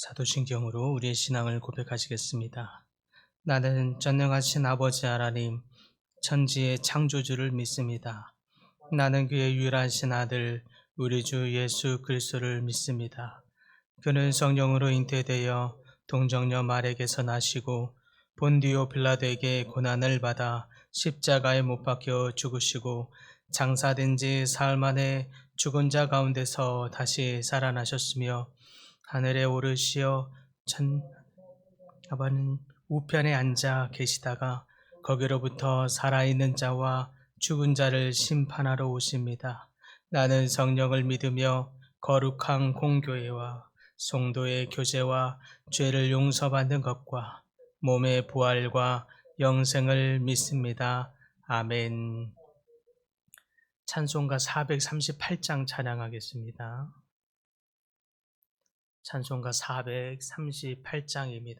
사도신경으로 우리의 신앙을 고백하시겠습니다. 나는 전능하신 아버지 하나님, 천지의 창조주를 믿습니다. 나는 그의 유일하신 아들, 우리 주 예수 그리스도를 믿습니다. 그는 성령으로 잉태되어 동정녀 마리아에게서 나시고 본디오 빌라도에게 고난을 받아 십자가에 못 박혀 죽으시고 장사된 지 사흘 만에 죽은 자 가운데서 다시 살아나셨으며 하늘에 오르시어 아버는 우편에 앉아 계시다가 거기로부터 살아있는 자와 죽은 자를 심판하러 오십니다. 나는 성령을 믿으며 거룩한 공교회와 성도의 교제와 죄를 용서받는 것과 몸의 부활과 영생을 믿습니다. 아멘. 찬송가 438장 찬양하겠습니다. 찬송가 438장입니다.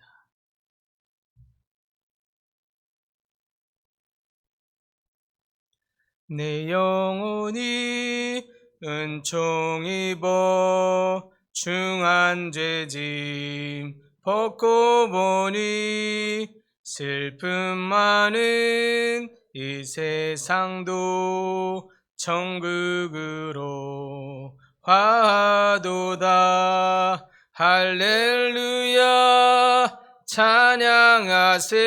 내 영혼이 은총 입어 중한 죄짐 벗고 보니 슬픔 많은 이 세상도 천국으로 화도다. 할렐루야 찬양하세.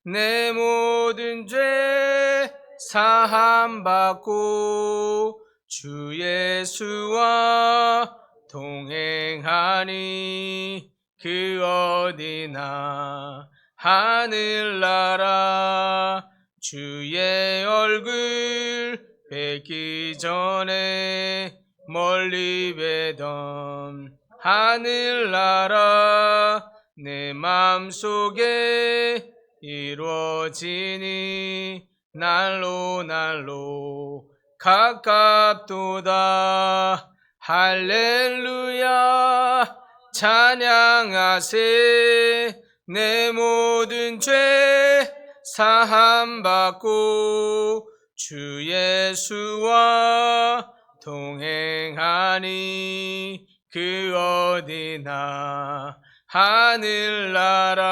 내 모든 죄 사함받고 주 예수와 동행하니 그 어디나 하늘나라 주의 얼굴 뵙기 전에 멀리 뵈던 하늘나라 내 맘속에 이루어지니 날로 가깝도다. 할렐루야 찬양하세. 내 모든 죄 사함받고 주 예수와 동행하니 그 어디나 하늘나라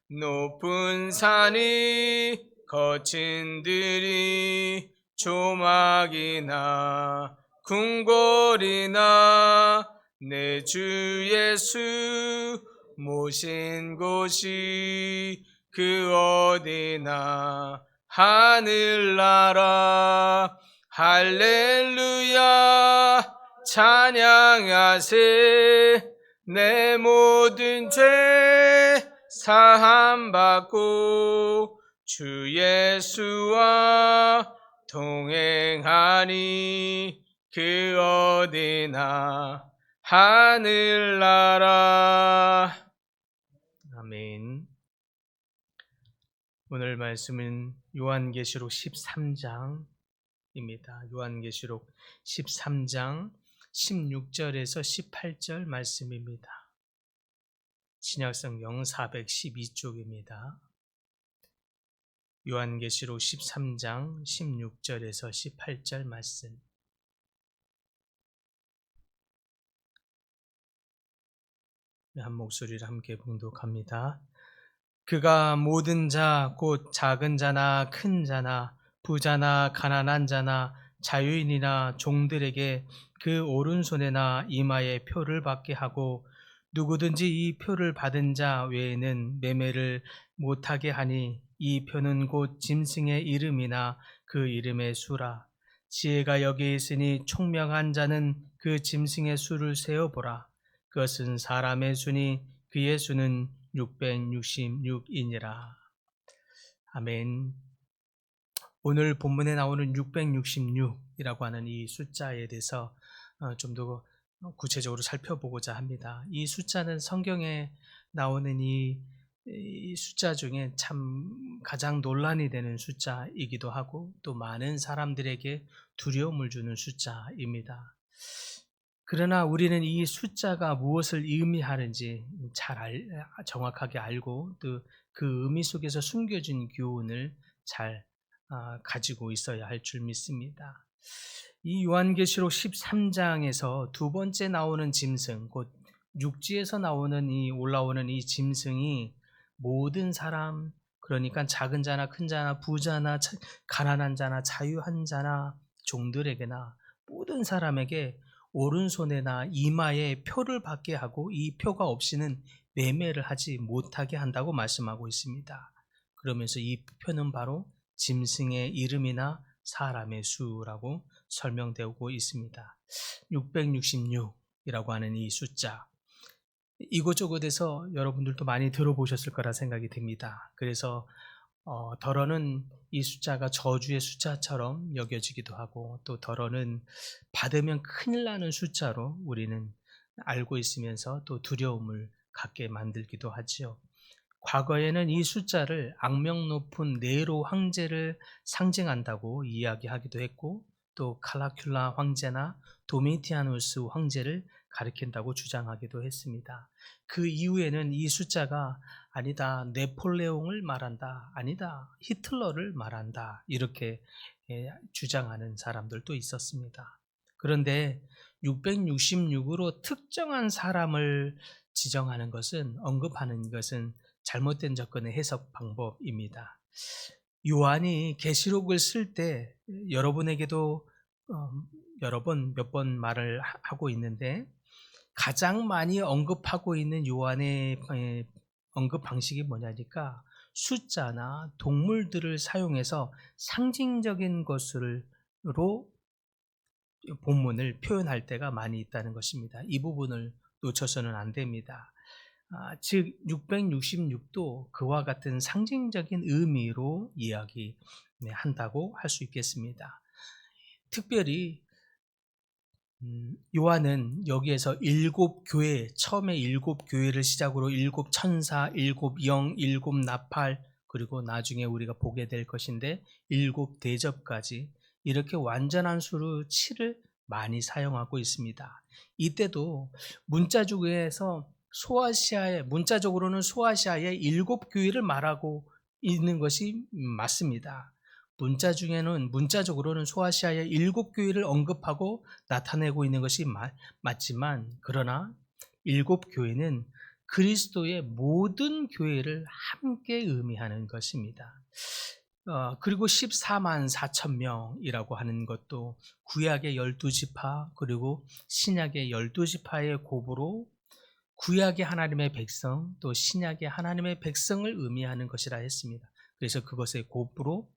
높은 산이 거친 들이 조막이나 궁궐이나 내 주 예수 모신 곳이 그 어디나 하늘나라. 할렐루야 찬양하세. 내 모든 죄 사함받고 주 예수와 동행하니 그 어디나 하늘나라. 아멘. 오늘 말씀은 요한계시록 13장입니다. 요한계시록 13장 16절에서 18절 말씀입니다. 신약성경 412쪽입니다. 요한계시록 13장 16절에서 18절 말씀. 한 목소리를 함께 봉독합니다. 그가 모든 자 곧 작은 자나 큰 자나 부자나 가난한 자나 자유인이나 종들에게 그 오른손에나 이마에 표를 받게 하고 누구든지 이 표를 받은 자 외에는 매매를 못하게 하니 이 표는 곧 짐승의 이름이나 그 이름의 수라. 지혜가 여기 있으니 총명한 자는 그 짐승의 수를 세어보라. 그것은 사람의 수니 그의 수는 666이니라. 아멘. 오늘 본문에 나오는 666이라고 하는 이 숫자에 대해서 좀 더 구체적으로 살펴보고자 합니다. 이 숫자는 성경에 나오는 이 숫자 중에 참 가장 논란이 되는 숫자이기도 하고 또 많은 사람들에게 두려움을 주는 숫자입니다. 그러나 우리는 이 숫자가 무엇을 의미하는지 정확하게 알고 또 그 의미 속에서 숨겨진 교훈을 잘 가지고 있어야 할 줄 믿습니다. 이 요한계시록 13장에서 두 번째 나오는 짐승, 곧 육지에서 나오는 올라오는 이 짐승이 모든 사람, 그러니까 작은 자나 큰 자나 부자나 가난한 자나 자유한 자나 종들에게나 모든 사람에게 오른손에나 이마에 표를 받게 하고 이 표가 없이는 매매를 하지 못하게 한다고 말씀하고 있습니다. 그러면서 이 표는 바로 짐승의 이름이나 사람의 수라고 설명되고 있습니다. 666이라고 하는 이 숫자, 이곳저곳에서 여러분들도 많이 들어보셨을 거라 생각이 듭니다. 그래서 덜어는 이 숫자가 저주의 숫자처럼 여겨지기도 하고, 또 덜어는 받으면 큰일 나는 숫자로 우리는 알고 있으면서 또 두려움을 갖게 만들기도 하지요. 과거에는 이 숫자를 악명 높은 네로 황제를 상징한다고 이야기하기도 했고, 또 칼라큘라 황제나 도미티아누스 황제를 가리킨다고 주장하기도 했습니다. 그 이후에는 이 숫자가 아니다, 네폴레옹을 말한다, 아니다, 히틀러를 말한다, 이렇게 주장하는 사람들도 있었습니다. 그런데 666으로 특정한 사람을 지정하는 것은, 언급하는 것은 잘못된 접근의 해석 방법입니다. 요한이 계시록을 쓸 때 여러분에게도 여러 번, 몇 번 말을 하고 있는데, 가장 많이 언급하고 있는 요한의 언급 방식이 뭐냐니까 숫자나 동물들을 사용해서 상징적인 것으로 본문을 표현할 때가 많이 있다는 것입니다. 이 부분을 놓쳐서는 안 됩니다. 즉 666도 그와 같은 상징적인 의미로 이야기한다고 할 수 있겠습니다. 특별히 요한은 여기에서 일곱 교회, 처음에 일곱 교회를 시작으로 일곱 천사, 일곱 영, 일곱 나팔, 그리고 나중에 우리가 보게 될 것인데 일곱 대접까지 이렇게 완전한 수로 7을 많이 사용하고 있습니다. 이때도 문자적으로는 소아시아의 일곱 교회를 말하고 있는 것이 맞습니다. 문자적으로는 소아시아의 일곱 교회를 언급하고 나타내고 있는 것이 맞지만, 그러나 일곱 교회는 그리스도의 모든 교회를 함께 의미하는 것입니다. 그리고 14만 4천 명이라고 하는 것도 구약의 12지파 그리고 신약의 12지파의 곱으로 구약의 하나님의 백성, 또 신약의 하나님의 백성을 의미하는 것이라 했습니다. 그래서 그것의 곱으로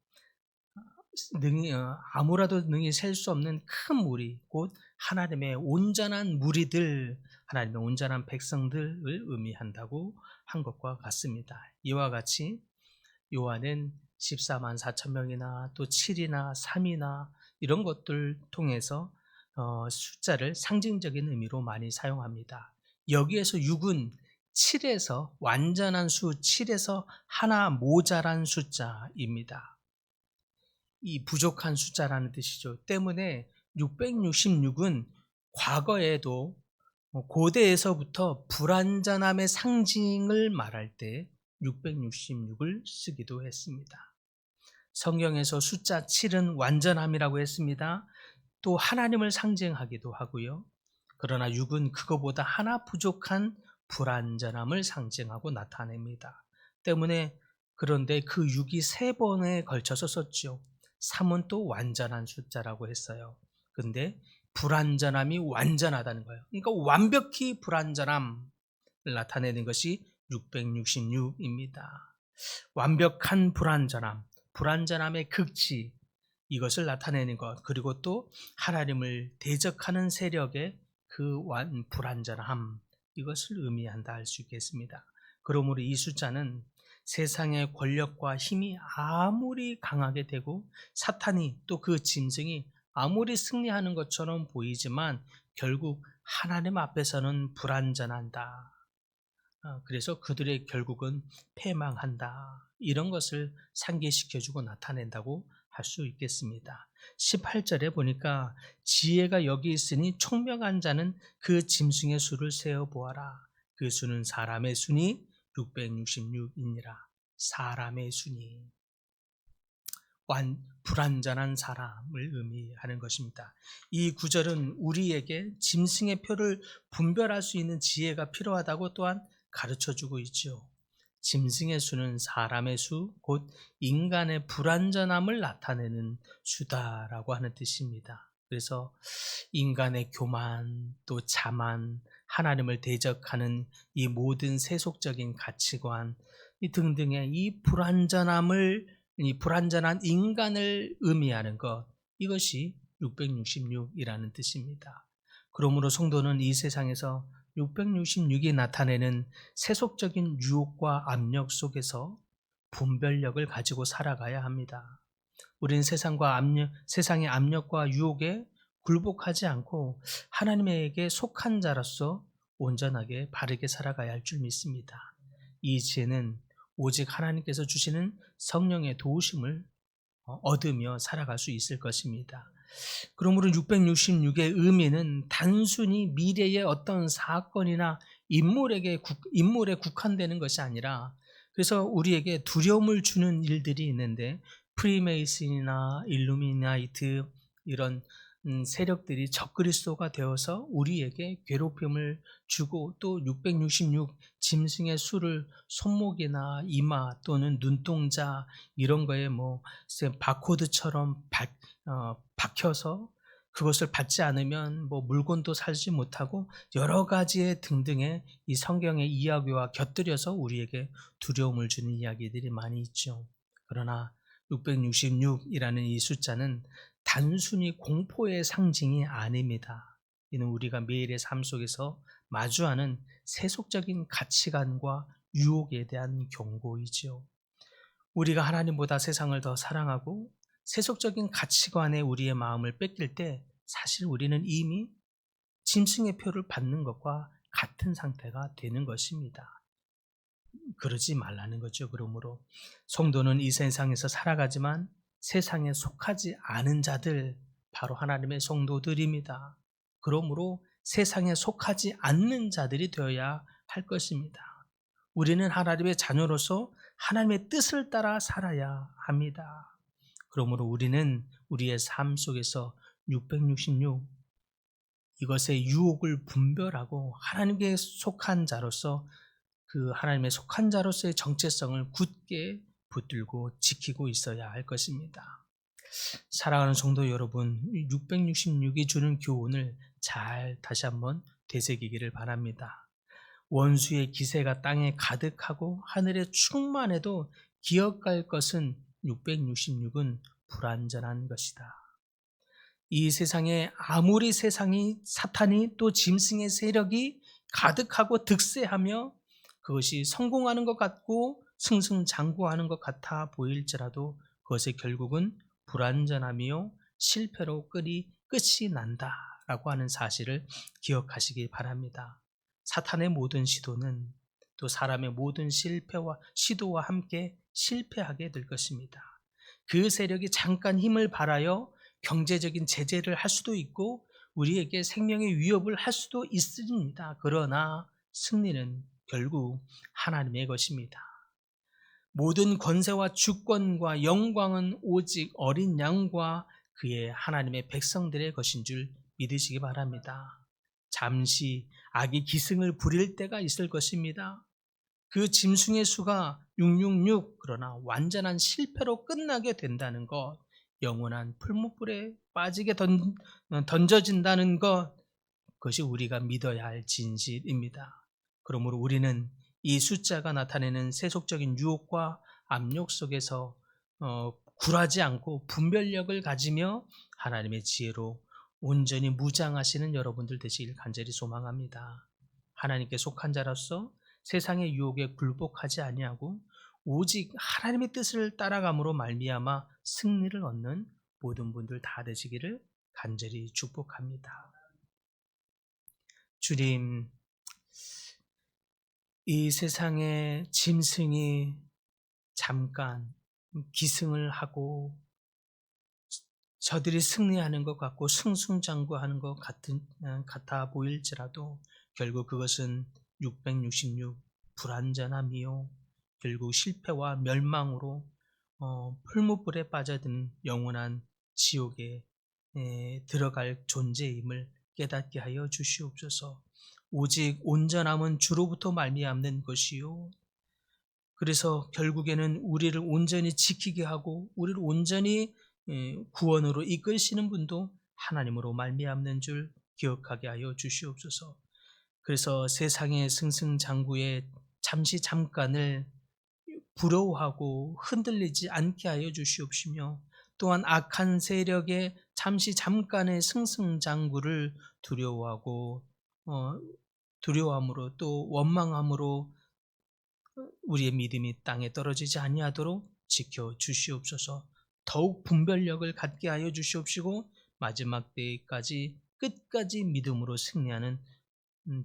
아무라도 능히 셀 수 없는 큰 무리, 곧 하나님의 온전한 무리들, 하나님의 온전한 백성들을 의미한다고 한 것과 같습니다. 이와 같이 요한은 14만 4천 명이나 또 7이나 3이나 이런 것들 통해서 숫자를 상징적인 의미로 많이 사용합니다. 여기에서 6은 7에서 완전한 수, 7에서 하나 모자란 숫자입니다. 이 부족한 숫자라는 뜻이죠. 때문에 666은 과거에도 고대에서부터 불완전함의 상징을 말할 때 666을 쓰기도 했습니다. 성경에서 숫자 7은 완전함이라고 했습니다. 또 하나님을 상징하기도 하고요. 그러나 6은 그거보다 하나 부족한 불완전함을 상징하고 나타냅니다. 때문에 그런데 그 6이 3번에 걸쳐서 썼죠. 3은 또 완전한 숫자라고 했어요. 근데 불완전함이 완전하다는 거예요. 그러니까 완벽히 불완전함을 나타내는 것이 666입니다. 완벽한 불완전함, 불완전함의 극치, 이것을 나타내는 것, 그리고 또 하나님을 대적하는 세력의 그 불완전함, 이것을 의미한다 할 수 있겠습니다. 그러므로 이 숫자는 세상의 권력과 힘이 아무리 강하게 되고 사탄이 또 그 짐승이 아무리 승리하는 것처럼 보이지만 결국 하나님 앞에서는 불완전한다. 그래서 그들의 결국은 패망한다. 이런 것을 상기시켜주고 나타낸다고 할 수 있겠습니다. 18절에 보니까 지혜가 여기 있으니 총명한 자는 그 짐승의 수를 세어보아라. 그 수는 사람의 수니 666이니라. 사람의 수니. 불완전한 사람을 의미하는 것입니다. 이 구절은 우리에게 짐승의 표를 분별할 수 있는 지혜가 필요하다고 또한 가르쳐주고 있죠. 짐승의 수는 사람의 수, 곧 인간의 불완전함을 나타내는 수다라고 하는 뜻입니다. 그래서 인간의 교만, 또 자만, 하나님을 대적하는 이 모든 세속적인 가치관 이 등등의 이 불완전한 인간을 의미하는 것, 이것이 666이라는 뜻입니다. 그러므로 성도는 이 세상에서 666이 나타내는 세속적인 유혹과 압력 속에서 분별력을 가지고 살아가야 합니다. 우리는 세상의 압력과 유혹에 굴복하지 않고 하나님에게 속한 자로서 온전하게 바르게 살아가야 할 줄 믿습니다. 이 지혜는 오직 하나님께서 주시는 성령의 도우심을 얻으며 살아갈 수 있을 것입니다. 그러므로 666의 의미는 단순히 미래의 어떤 사건이나 인물에 국한되는 것이 아니라, 그래서 우리에게 두려움을 주는 일들이 있는데 프리메이슨이나 일루미나이트 이런 세력들이 적그리스도가 되어서 우리에게 괴롭힘을 주고, 또 666 짐승의 수를 손목이나 이마 또는 눈동자 이런 거에 바코드처럼 박혀서 그것을 받지 않으면 물건도 살지 못하고 여러 가지의 등등의 이 성경의 이야기와 곁들여서 우리에게 두려움을 주는 이야기들이 많이 있죠. 그러나 666이라는 이 숫자는 단순히 공포의 상징이 아닙니다. 이는 우리가 매일의 삶 속에서 마주하는 세속적인 가치관과 유혹에 대한 경고이지요. 우리가 하나님보다 세상을 더 사랑하고 세속적인 가치관에 우리의 마음을 뺏길 때 사실 우리는 이미 짐승의 표를 받는 것과 같은 상태가 되는 것입니다. 그러지 말라는 거죠. 그러므로 성도는 이 세상에서 살아가지만 세상에 속하지 않은 자들, 바로 하나님의 성도들입니다. 그러므로 세상에 속하지 않는 자들이 되어야 할 것입니다. 우리는 하나님의 자녀로서 하나님의 뜻을 따라 살아야 합니다. 그러므로 우리는 우리의 삶 속에서 666 이것의 유혹을 분별하고 하나님께 속한 자로서 그 하나님의 속한 자로서의 정체성을 굳게 붙들고 지키고 있어야 할 것입니다. 사랑하는 성도 여러분, 666이 주는 교훈을 잘 다시 한번 되새기기를 바랍니다. 원수의 기세가 땅에 가득하고 하늘에 충만해도 기억할 것은 666은 불완전한 것이다. 이 세상에 아무리 사탄이 또 짐승의 세력이 가득하고 득세하며 그것이 성공하는 것 같고 승승장구하는 것 같아 보일지라도 그것의 결국은 불완전함이요 실패로 끝이 난다라고 하는 사실을 기억하시기 바랍니다. 사탄의 모든 시도는 또 사람의 모든 시도와 함께 실패하게 될 것입니다. 그 세력이 잠깐 힘을 발하여 경제적인 제재를 할 수도 있고 우리에게 생명의 위협을 할 수도 있습니다. 그러나 승리는 결국 하나님의 것입니다. 모든 권세와 주권과 영광은 오직 어린 양과 그의 하나님의 백성들의 것인 줄 믿으시기 바랍니다. 잠시 악이 기승을 부릴 때가 있을 것입니다. 그 짐승의 수가 666, 그러나 완전한 실패로 끝나게 된다는 것, 영원한 풀무불에 빠지게 던져진다는 것, 그것이 우리가 믿어야 할 진실입니다. 그러므로 우리는 이 숫자가 나타내는 세속적인 유혹과 압력 속에서 굴하지 않고 분별력을 가지며 하나님의 지혜로 온전히 무장하시는 여러분들 되시길 간절히 소망합니다. 하나님께 속한 자로서 세상의 유혹에 굴복하지 아니하고 오직 하나님의 뜻을 따라감으로 말미암아 승리를 얻는 모든 분들 다 되시기를 간절히 축복합니다. 주님, 이 세상의 짐승이 잠깐 기승을 하고 저들이 승리하는 것 같고 승승장구하는 것 같아 보일지라도 결국 그것은 666 불완전함이요 결국 실패와 멸망으로 풀무불에 빠져든 영원한 지옥에 들어갈 존재임을 깨닫게 하여 주시옵소서. 오직 온전함은 주로부터 말미암는 것이요, 그래서 결국에는 우리를 온전히 지키게 하고 우리를 온전히 구원으로 이끄시는 분도 하나님으로 말미암는 줄 기억하게 하여 주시옵소서. 그래서 세상의 승승장구에 잠시 잠깐을 부러워하고 흔들리지 않게 하여 주시옵시며, 또한 악한 세력의 잠시 잠깐의 승승장구를 두려워하고 두려워함으로 또 원망함으로 우리의 믿음이 땅에 떨어지지 아니하도록 지켜 주시옵소서. 더욱 분별력을 갖게 하여 주시옵시고 마지막 때까지 끝까지 믿음으로 승리하는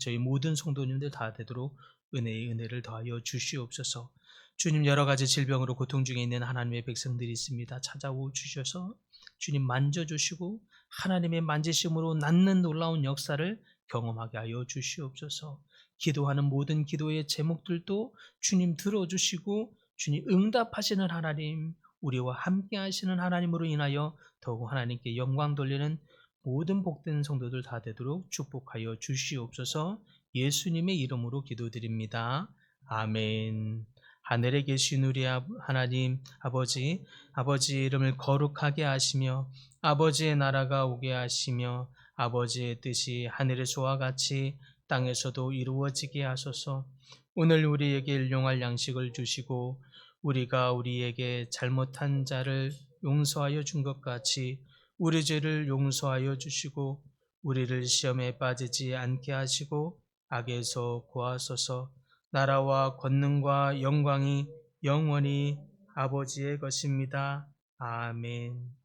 저희 모든 성도님들 다 되도록 은혜의 은혜를 더하여 주시옵소서. 주님, 여러 가지 질병으로 고통 중에 있는 하나님의 백성들이 있습니다. 찾아오 주셔서 주님 만져주시고 하나님의 만지심으로 낫는 놀라운 역사를 경험하게 하여 주시옵소서. 기도하는 모든 기도의 제목들도 주님 들어주시고 주님 응답하시는 하나님, 우리와 함께 하시는 하나님으로 인하여 더욱 하나님께 영광 돌리는 모든 복된 성도들 다 되도록 축복하여 주시옵소서. 예수님의 이름으로 기도드립니다. 아멘. 하늘에 계신 우리 하나님 아버지, 아버지의 이름을 거룩하게 하시며 아버지의 나라가 오게 하시며 아버지의 뜻이 하늘에서와 같이 땅에서도 이루어지게 하소서. 오늘 우리에게 일용할 양식을 주시고 우리가 우리에게 잘못한 자를 용서하여 준 것 같이 우리 죄를 용서하여 주시고 우리를 시험에 빠지지 않게 하시고 악에서 구하소서. 나라와 권능과 영광이 영원히 아버지의 것입니다. 아멘.